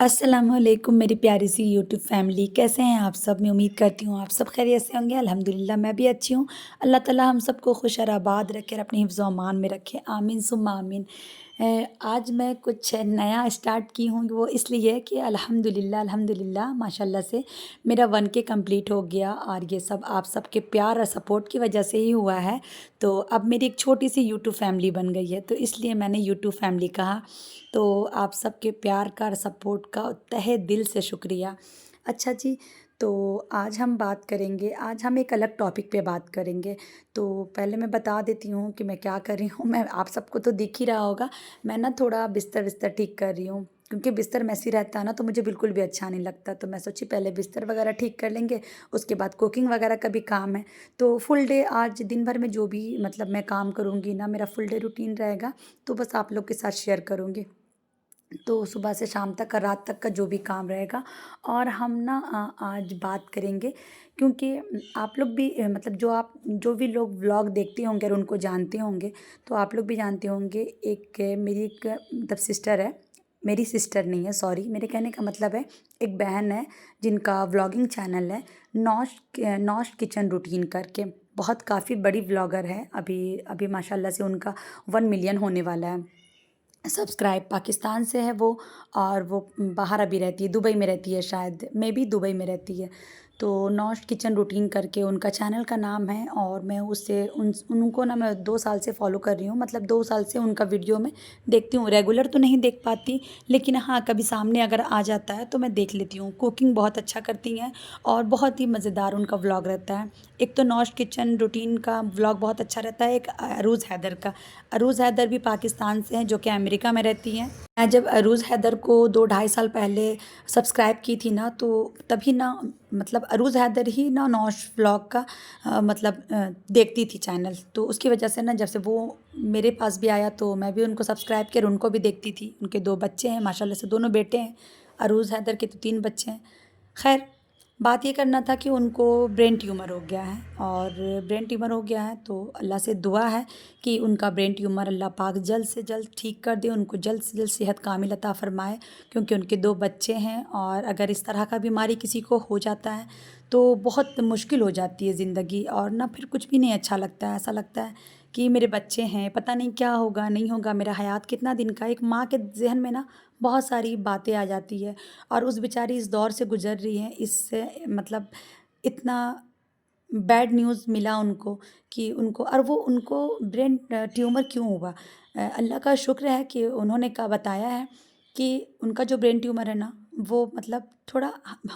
अस्सलामुअलैकुम मेरी प्यारी सी यूट्यूब फैमिली, कैसे हैं आप सब? मैं उम्मीद करती हूँ आप सब खैरियत से होंगे। अल्हम्दुलिल्लाह मैं भी अच्छी हूँ। अल्लाह ताला हम सबको खुश और आबाद रखे और अपनी हिफ्ज़ व अमान में रखे, आमीन सुम्मा आमीन। आज मैं कुछ नया स्टार्ट की हूँ, वो इसलिए कि अल्हम्दुलिल्लाह माशाल्लाह से मेरा 1K कंप्लीट हो गया और ये सब आप सबके प्यार और सपोर्ट की वजह से ही हुआ है। तो अब मेरी एक छोटी सी यूट्यूब फैमिली बन गई है, तो इसलिए मैंने यूट्यूब फैमिली कहा। तो आप सबके प्यार का और सपोर्ट का तहे दिल से शुक्रिया। अच्छा जी, तो आज हम एक अलग टॉपिक पे बात करेंगे। तो पहले मैं बता देती हूँ कि मैं क्या कर रही हूँ। मैं आप सबको तो दिख ही रहा होगा, मैं ना थोड़ा बिस्तर-विस्तर ठीक कर रही हूँ, क्योंकि बिस्तर मेसी रहता है ना, तो मुझे बिल्कुल भी अच्छा नहीं लगता। तो मैं सोची पहले बिस्तर वगैरह ठीक कर लेंगे, उसके बाद कुकिंग वगैरह का भी काम है। तो फुल डे आज दिन भर में जो भी मतलब मैं काम करूँगी ना, मेरा फुल डे रूटीन रहेगा, तो बस आप लोग के साथ शेयर करूँगी। तो सुबह से शाम तक का, रात तक का जो भी काम रहेगा। और हम ना आज बात करेंगे, क्योंकि आप लोग भी मतलब जो भी लोग व्लॉग देखते होंगे और उनको जानते होंगे, तो आप लोग भी जानते होंगे। मेरी एक मतलब सिस्टर है, मेरी सिस्टर नहीं है, सॉरी, मेरे कहने का मतलब है एक बहन है जिनका व्लॉगिंग चैनल है, नौश किचन रूटीन करके। बहुत काफ़ी बड़ी व्लॉगर है, अभी अभी माशाल्लाह से उनका 1 मिलियन होने वाला है सब्सक्राइब। पाकिस्तान से है वो, और वो बाहर अभी रहती है, दुबई में रहती है, शायद मे बी दुबई में रहती है। तो नौश किचन रूटीन करके उनका चैनल का नाम है, और मैं उससे उनको ना मैं 2 साल से फॉलो कर रही हूँ। मतलब 2 साल से उनका वीडियो मैं देखती हूँ। रेगुलर तो नहीं देख पाती, लेकिन हाँ कभी सामने अगर आ जाता है तो मैं देख लेती हूँ। कुकिंग बहुत अच्छा करती हैं और बहुत ही मज़ेदार उनका व्लॉग रहता है। एक तो नौश किचन रूटीन का व्लॉग बहुत अच्छा रहता है, एक अरूज़ हैदर का। अरूज़ हैदर भी पाकिस्तान से हैं, जो कि अमेरिका में रहती हैं। मैं जब अरूज़ हैदर को 2 ढाई साल पहले सब्सक्राइब की थी ना, तो तभी ना मतलब अरूज़ हैदर ही ना नौश व्लॉग का मतलब देखती थी चैनल। तो उसकी वजह से ना जब से वो मेरे पास भी आया, तो मैं भी उनको सब्सक्राइब किया और उनको भी देखती थी। उनके 2 बच्चे हैं माशाल्लाह से, दोनों बेटे हैं। अरूज़ हैदर के तो 3 बच्चे हैं। खैर, बात ये करना था कि उनको ब्रेन ट्यूमर हो गया है, और ब्रेन ट्यूमर हो गया है तो अल्लाह से दुआ है कि उनका ब्रेन ट्यूमर अल्लाह पाक जल्द से जल्द ठीक कर दे, उनको जल्द से जल्द सेहत कामिल अता फ़रमाए। क्योंकि उनके 2 बच्चे हैं, और अगर इस तरह का बीमारी किसी को हो जाता है तो बहुत मुश्किल हो जाती है ज़िंदगी, और ना फिर कुछ भी नहीं अच्छा लगता है। ऐसा लगता है कि मेरे बच्चे हैं, पता नहीं क्या होगा नहीं होगा, मेरा हयात कितना दिन का। एक माँ के ज़हन में ना बहुत सारी बातें आ जाती है, और उस बेचारी इस दौर से गुज़र रही है। इससे मतलब इतना बैड न्यूज़ मिला उनको कि उनको ब्रेन ट्यूमर क्यों हुआ। अल्लाह का शुक्र है कि उन्होंने का बताया है कि उनका जो ब्रेन ट्यूमर है ना, वो मतलब थोड़ा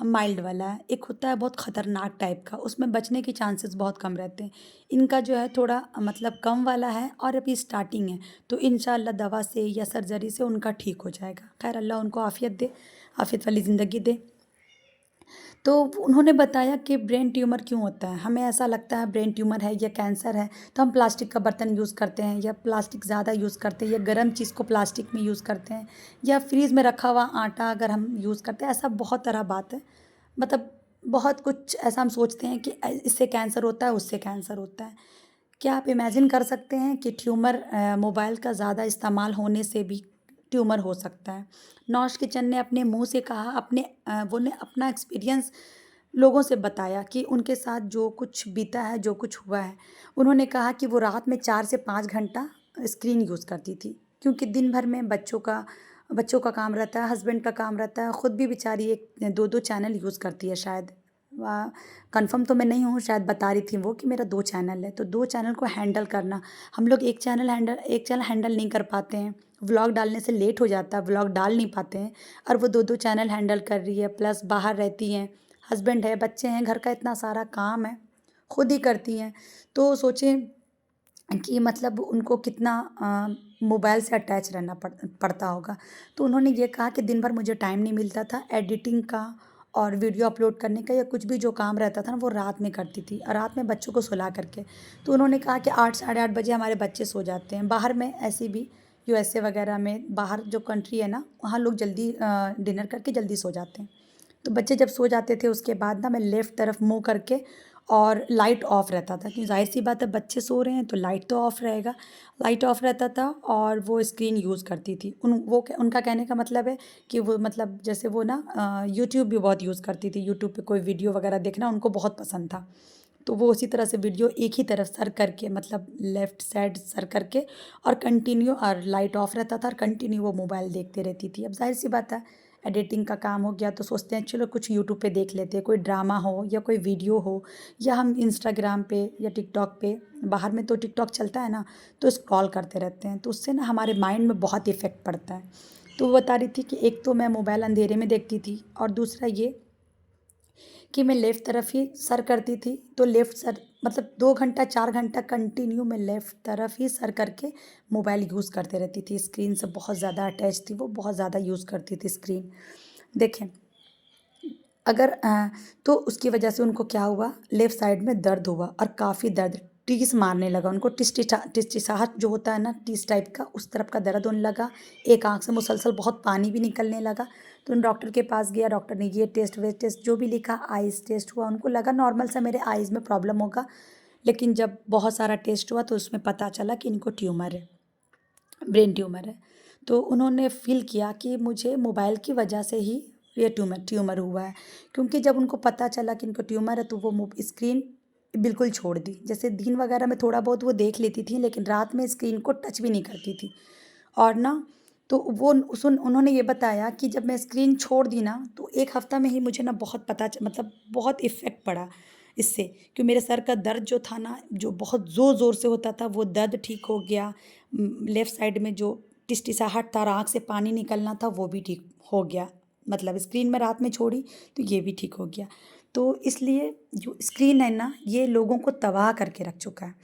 माइल्ड वाला है। एक होता है बहुत ख़तरनाक टाइप का, उसमें बचने के चांसेस बहुत कम रहते हैं। इनका जो है थोड़ा मतलब कम वाला है, और अभी स्टार्टिंग है। तो इंशाअल्लाह दवा से या सर्जरी से उनका ठीक हो जाएगा। खैर, अल्लाह उनको आफ़ियत दे, आफ़ियत वाली ज़िंदगी दे। तो उन्होंने बताया कि ब्रेन ट्यूमर क्यों होता है। हमें ऐसा लगता है ब्रेन ट्यूमर है या कैंसर है, तो हम प्लास्टिक का बर्तन यूज़ करते हैं, या प्लास्टिक ज़्यादा यूज़ करते हैं, या गर्म चीज़ को प्लास्टिक में यूज़ करते हैं, या फ्रीज़ में रखा हुआ आटा अगर हम यूज़ करते हैं। ऐसा बहुत तरह बात है, मतलब बहुत कुछ ऐसा हम सोचते हैं कि इससे कैंसर होता है, उससे कैंसर होता है। क्या आप इमेजिन कर सकते हैं कि मोबाइल का ज़्यादा इस्तेमाल होने से भी ट्यूमर हो सकता है? नौश किचन ने अपने मुँह से कहा, वो ने अपना एक्सपीरियंस लोगों से बताया कि उनके साथ जो कुछ बीता है, जो कुछ हुआ है। उन्होंने कहा कि वो रात में 4 से 5 घंटा स्क्रीन यूज़ करती थी, क्योंकि दिन भर में बच्चों का काम रहता है, हस्बैंड का काम रहता है, खुद भी बेचारी एक 2-2 चैनल यूज़ करती है शायद। कन्फर्म तो मैं नहीं हूँ, शायद बता रही थी वो कि मेरा 2 चैनल है, तो 2 चैनल को हैंडल करना, हम लोग एक चैनल हैंडल नहीं कर पाते हैं। व्लॉग डालने से लेट हो जाता है, व्लॉग डाल नहीं पाते हैं, और वो 2-2 चैनल हैंडल कर रही है, प्लस बाहर रहती हैं, हस्बैंड है, बच्चे हैं, घर का इतना सारा काम है, खुद ही करती हैं। तो सोचें कि मतलब उनको कितना मोबाइल से अटैच रहना पड़ता होगा। तो उन्होंने ये कहा कि दिन भर मुझे टाइम नहीं मिलता था एडिटिंग का, और वीडियो अपलोड करने का, या कुछ भी जो काम रहता था ना, वो रात में करती थी, और रात में बच्चों को सुला करके। तो उन्होंने कहा कि 8 साढ़े 8 बजे हमारे बच्चे सो जाते हैं। बाहर में ऐसे भी यूएसए वगैरह में, बाहर जो कंट्री है ना, वहाँ लोग जल्दी डिनर करके जल्दी सो जाते हैं। तो बच्चे जब सो जाते थे, उसके बाद ना मैं लेफ़्ट तरफ मुँह करके और लाइट ऑफ रहता था, क्योंकि ज़ाहिर सी बात है बच्चे सो रहे हैं तो लाइट तो ऑफ रहेगा। लाइट ऑफ रहता था और वो स्क्रीन यूज़ करती थी। उनका कहने का मतलब है कि वो मतलब जैसे वो ना यूट्यूब भी बहुत यूज़ करती थी। यूट्यूब पे कोई वीडियो वगैरह देखना उनको बहुत पसंद था। तो वो उसी तरह से वीडियो एक ही तरफ सर करके, मतलब लेफ़्ट साइड सर करके, और कंटिन्यू, और लाइट ऑफ रहता था और कंटिन्यू वो मोबाइल देखते रहती थी। अब ज़ाहिर सी बात है एडिटिंग का काम हो गया तो सोचते हैं चलो कुछ यूट्यूब पे देख लेते हैं, कोई ड्रामा हो या कोई वीडियो हो, या हम इंस्टाग्राम पे या टिकटॉक पे, बाहर में तो टिकटॉक चलता है ना, तो स्क्रॉल करते रहते हैं, तो उससे ना हमारे माइंड में बहुत इफ़ेक्ट पड़ता है। तो वो बता रही थी कि एक तो मैं मोबाइल अंधेरे में देखती थी, और दूसरा ये कि मैं लेफ़्ट तरफ ही सर करती थी, तो लेफ़्ट सर मतलब 2 घंटा 4 घंटा कंटिन्यू मैं लेफ़्ट तरफ ही सर करके मोबाइल यूज़ करते रहती थी। स्क्रीन से बहुत ज़्यादा अटैच थी वो, बहुत ज़्यादा यूज़ करती थी स्क्रीन। देखें, अगर तो उसकी वजह से उनको क्या हुआ, लेफ़्ट साइड में दर्द हुआ, और काफ़ी दर्द, टीस मारने लगा उनको, टिसटिसाहट जो होता है ना, टीस टाइप का, उस तरफ का दर्द होने लगा। एक आँख से मुसलसल बहुत पानी भी निकलने लगा। तो उन डॉक्टर के पास गया, डॉक्टर ने ये टेस्ट वे टेस्ट जो भी लिखा, आइज़ टेस्ट हुआ, उनको लगा नॉर्मल सा मेरे आइज़ में प्रॉब्लम होगा। लेकिन जब बहुत सारा टेस्ट हुआ तो उसमें पता चला कि इनको ट्यूमर है, ब्रेन ट्यूमर है। तो उन्होंने फ़ील किया कि मुझे मोबाइल की वजह से ही ये ट्यूमर हुआ है। क्योंकि जब उनको पता चला कि इनको ट्यूमर है तो वो स्क्रीन बिल्कुल छोड़ दी। जैसे दिन वगैरह में थोड़ा बहुत वो देख लेती थी, लेकिन रात में स्क्रीन को टच भी नहीं करती थी। और ना, तो वो उन्होंने ये बताया कि जब मैं स्क्रीन छोड़ दी ना, तो 1 हफ़्ता में ही मुझे ना बहुत मतलब बहुत इफ़ेक्ट पड़ा इससे, कि मेरे सर का दर्द जो था ना, जो बहुत ज़ोर-ज़ोर से होता था, वो दर्द ठीक हो गया। लेफ़्ट साइड में जो टिसटिसाहट था और आँख से पानी निकलना था, वो भी ठीक हो गया। मतलब स्क्रीन मैं रात में छोड़ी, तो ये भी ठीक हो गया। तो इसलिए जो स्क्रीन है ना, ये लोगों को तबाह करके रख चुका है।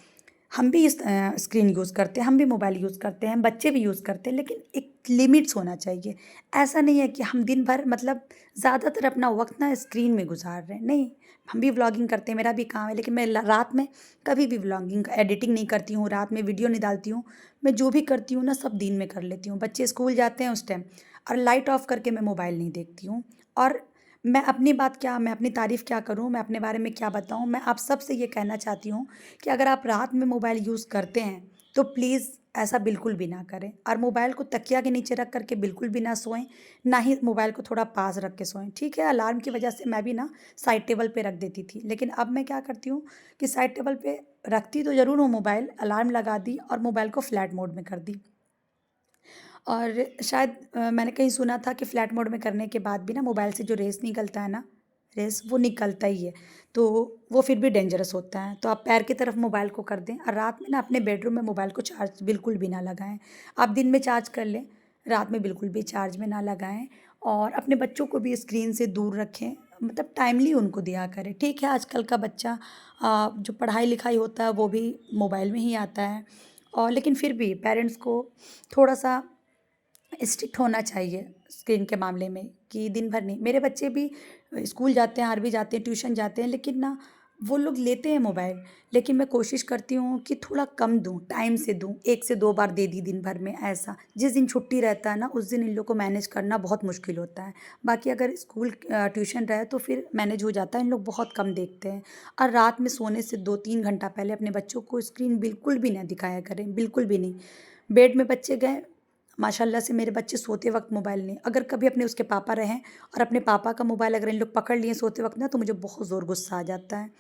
हम भी स्क्रीन यूज़ करते हैं, हम भी मोबाइल यूज़ करते हैं, बच्चे भी यूज़ करते हैं, लेकिन एक लिमिट्स होना चाहिए। ऐसा नहीं है कि हम दिन भर मतलब ज़्यादातर अपना वक़्त ना स्क्रीन में गुज़ार रहे हैं, नहीं। हम भी व्लॉगिंग करते हैं, मेरा भी काम है, लेकिन मैं ल रात में कभी भी व्लॉगिंग एडिटिंग नहीं करती हूँ, रात में वीडियो नहीं डालती हूँ। मैं जो भी करती हूँ ना, सब दिन में कर लेती हूँ। बच्चे स्कूल जाते हैं उस टाइम, और लाइट ऑफ़ करके मैं मोबाइल नहीं देखती हूँ। और मैं अपनी तारीफ़ क्या करूँ, मैं अपने बारे में क्या बताऊँ? मैं आप सबसे ये कहना चाहती हूँ कि अगर आप रात में मोबाइल यूज़ करते हैं, तो प्लीज़ ऐसा बिल्कुल भी ना करें, और मोबाइल को तकिया के नीचे रख कर के बिल्कुल भी ना सोएँ, ना ही मोबाइल को थोड़ा पास रख के सोएँ। ठीक है, अलार्म की वजह से मैं भी ना साइड टेबल पे रख देती थी, लेकिन अब मैं क्या करती हूँ कि साइड टेबल पे रखती तो ज़रूर हूँ मोबाइल, अलार्म लगा दी और मोबाइल को फ्लाइट मोड में कर दी। और शायद मैंने कहीं सुना था कि फ्लाइट मोड में करने के बाद भी ना मोबाइल से जो रेज़ निकलता है ना, रेज़ वो निकलता ही है, तो वो फिर भी डेंजरस होता है। तो आप पैर की तरफ मोबाइल को कर दें, और रात में ना अपने बेडरूम में मोबाइल को चार्ज बिल्कुल भी ना लगाएँ। आप दिन में चार्ज कर लें, रात में बिल्कुल भी चार्ज में ना लगाएँ, और अपने बच्चों को भी स्क्रीन से दूर रखें, मतलब टाइमली उनको दिया करें। ठीक है, आजकल का बच्चा जो पढ़ाई-लिखाई होता है वो भी मोबाइल में ही आता है, और लेकिन फिर भी पेरेंट्स को थोड़ा-सा स्ट्रिक्ट होना चाहिए स्क्रीन के मामले में, कि दिन भर नहीं। मेरे बच्चे भी स्कूल जाते हैं, आरबी जाते हैं, ट्यूशन जाते हैं, लेकिन ना वो लोग लेते हैं मोबाइल, लेकिन मैं कोशिश करती हूँ कि थोड़ा कम दूँ, टाइम से दूँ, 1 से 2 बार दे दी दिन भर में, ऐसा। जिस दिन छुट्टी रहता है ना, उस दिन इन लोग को मैनेज करना बहुत मुश्किल होता है। बाकी अगर स्कूल ट्यूशन रहे तो फिर मैनेज हो जाता है, इन लोग बहुत कम देखते हैं। और रात में सोने से 2-3 घंटा पहले अपने बच्चों को स्क्रीन बिल्कुल भी ना दिखाया करें, बिल्कुल भी नहीं। बेड में बच्चे गए, माशाल्लाह से मेरे बच्चे सोते वक़्त मोबाइल नहीं, अगर कभी अपने उसके पापा रहें और अपने पापा का मोबाइल अगर इन लोग पकड़ लिए सोते वक़्त ना, तो मुझे बहुत ज़ोर गुस्सा आ जाता है।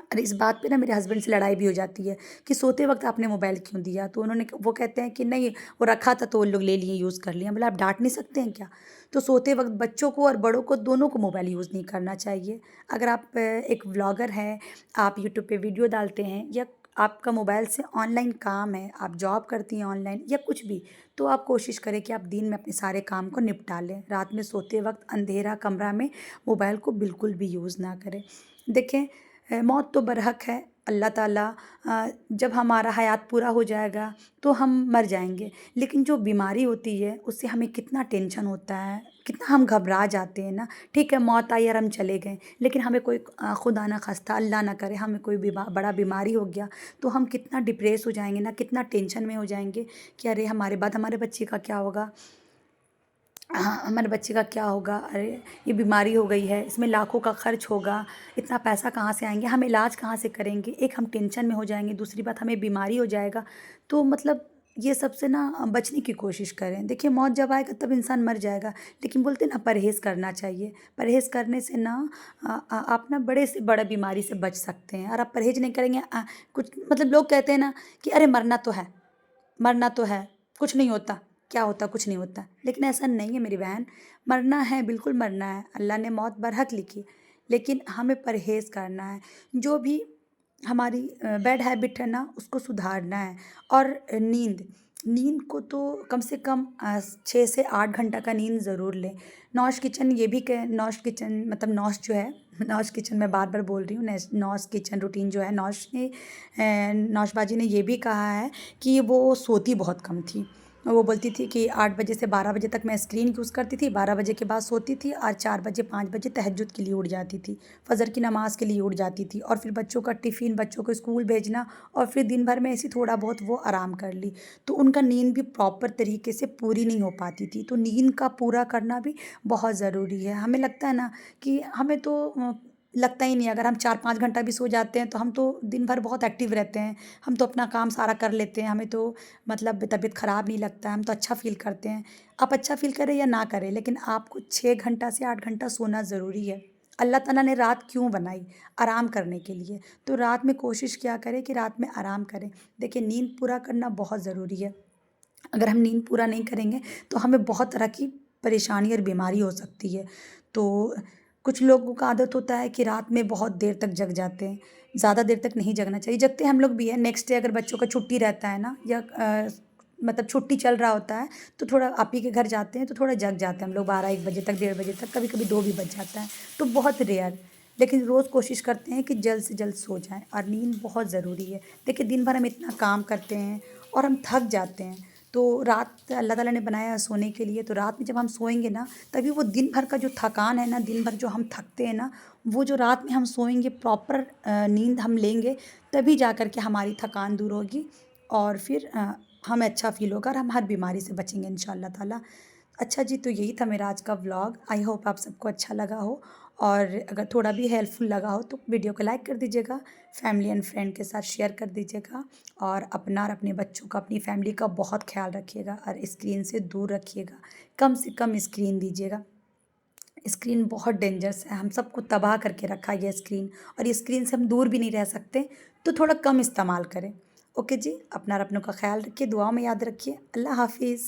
और इस बात पे ना मेरे हस्बैंड से लड़ाई भी हो जाती है कि सोते वक़्त आपने मोबाइल क्यों दिया? तो वो कहते हैं कि नहीं, वो रखा था तो वो लोग ले लिए, यूज़ कर लिया। बोला आप डाँट नहीं सकते हैं क्या? तो सोते वक़्त बच्चों को और बड़ों को, दोनों को मोबाइल यूज़ नहीं करना चाहिए। अगर आप एक व्लॉगर हैं, आप यूट्यूब पे वीडियो डालते हैं, या आपका मोबाइल से ऑनलाइन काम है, आप जॉब करती हैं ऑनलाइन या कुछ भी, तो आप कोशिश करें कि आप दिन में अपने सारे काम को निपटा लें। रात में सोते वक़्त अंधेरा कमरा में मोबाइल को बिल्कुल भी यूज़ ना करें। देखें, मौत तो बरहक है, अल्लाह ताला जब हमारा हयात पूरा हो जाएगा तो हम मर जाएँगे। लेकिन जो बीमारी होती है उससे हमें कितना टेंशन होता है, कितना हम घबरा जाते हैं ना। ठीक है, मौत आई और हम चले गए, लेकिन हमें कोई खुदा ना ख़ास्ता, अल्लाह ना करे, हमें कोई बड़ा बीमारी हो गया, तो हम कितना डिप्रेस हो जाएँगे ना, कितना टेंशन में हो जाएँगे कि अरे! हमारे बाद हमारे बच्चे का क्या होगा? हाँ, हमारे बच्चे का क्या होगा? अरे! ये बीमारी हो गई है, इसमें लाखों का खर्च होगा, इतना पैसा कहाँ से आएँगे? हम इलाज कहाँ से करेंगे? एक हम टेंशन में हो जाएँगे, दूसरी बात हमें बीमारी हो जाएगा। तो मतलब ये सब से ना बचने की कोशिश करें। देखिए मौत जब आएगा तब इंसान मर जाएगा, लेकिन बोलते हैं ना परहेज़ करना चाहिए। परहेज़ करने से ना आप ना बड़े से बड़ा बीमारी से बच सकते हैं और आप परहेज़ नहीं करेंगे कुछ मतलब लोग कहते हैं ना कि अरे मरना तो है, कुछ नहीं होता। क्या होता? कुछ नहीं होता। लेकिन ऐसा नहीं है मेरी बहन, मरना है, बिल्कुल मरना है। अल्लाह ने मौत बरहक लिखी, लेकिन हमें परहेज़ करना है। जो भी हमारी बैड हैबिट है ना, उसको सुधारना है। और नींद को तो कम से कम 6 से 8 घंटा का नींद ज़रूर लें। नौश किचन मतलब नौश जो है नौश किचन मैं बार-बार बोल रही हूँ, नौश किचन रूटीन जो है नौश बाजी ने ये भी कहा है कि वो सोती बहुत कम थी। वो बोलती थी कि 8 बजे से 12 बजे तक मैं स्क्रीन यूज़ करती थी, 12 बजे के बाद सोती थी और 4 बजे 5 बजे तहज्जुद के लिए उठ जाती थी। फ़जर की नमाज़ के लिए उठ जाती थी और फिर बच्चों का टिफ़िन, बच्चों को स्कूल भेजना और फिर दिन भर में ऐसे थोड़ा बहुत वो आराम कर ली। तो उनका नींद भी प्रॉपर तरीके से पूरी नहीं हो पाती थी। तो नींद का पूरा करना भी बहुत ज़रूरी है। हमें लगता है ना कि हमें तो लगता ही नहीं है, अगर हम 4-5 घंटा भी सो जाते हैं तो हम तो दिन भर बहुत एक्टिव रहते हैं। हम तो अपना काम सारा कर लेते हैं, हमें तो मतलब तबीयत ख़राब नहीं लगता है, हम तो अच्छा फ़ील करते हैं। आप अच्छा फ़ील करें या ना करें, लेकिन आपको 6 घंटा से 8 घंटा सोना ज़रूरी है। अल्लाह ताला ने रात क्यों बनाई? आराम करने के लिए। तो रात में कोशिश किया करें कि रात में आराम करें। देखिए नींद पूरा करना बहुत ज़रूरी है। अगर हम नींद पूरा नहीं करेंगे तो हमें बहुत तरह की परेशानी और बीमारी हो सकती है। तो कुछ लोगों का आदत होता है कि रात में बहुत देर तक जग जाते हैं। ज़्यादा देर तक नहीं जगना चाहिए, जगते हम लोग भी हैं। नेक्स्ट डे अगर बच्चों का छुट्टी रहता है ना या मतलब छुट्टी चल रहा होता है तो थोड़ा आप ही के घर जाते हैं तो थोड़ा जग जाते हैं हम लोग 12-1 बजे तक, 1:30 बजे तक, कभी-कभी 2 भी बज जाता है। तो बहुत रेयर, लेकिन रोज़ कोशिश करते हैं कि जल्द से जल्द सो जाएँ और नींद बहुत ज़रूरी है। देखिए दिन भर हम इतना काम करते हैं और हम थक जाते हैं। तो रात अल्लाह ताला ने बनाया है सोने के लिए, तो रात में जब हम सोएँगे ना, तभी वो दिन भर का जो थकान है ना, दिन भर जो हम थकते हैं ना, वो जो रात में हम सोएँगे प्रॉपर नींद हम लेंगे, तभी जा कर के हमारी थकान दूर होगी और फिर हमें अच्छा फ़ील होगा और हम हर बीमारी से बचेंगे इंशाअल्लाह ताला। अच्छा जी, तो यही था मेरा आज का व्लॉग। आई होप आप सबको अच्छा लगा हो और अगर थोड़ा भी हेल्पफुल लगा हो तो वीडियो को लाइक कर दीजिएगा, फैमिली एंड फ्रेंड के साथ शेयर कर दीजिएगा और अपना और अपने बच्चों का, अपनी फैमिली का बहुत ख़्याल रखिएगा और स्क्रीन से दूर रखिएगा। कम से कम स्क्रीन दीजिएगा। स्क्रीन बहुत डेंजरस है, हम सबको तबाह करके रखा है ये स्क्रीन और ये स्क्रीन से हम दूर भी नहीं रह सकते, तो थोड़ा कम इस्तेमाल करें। ओके जी, अपना और अपनों का ख़्याल रखिए, दुआओं में याद रखिए। अल्लाह हाफ़िज़।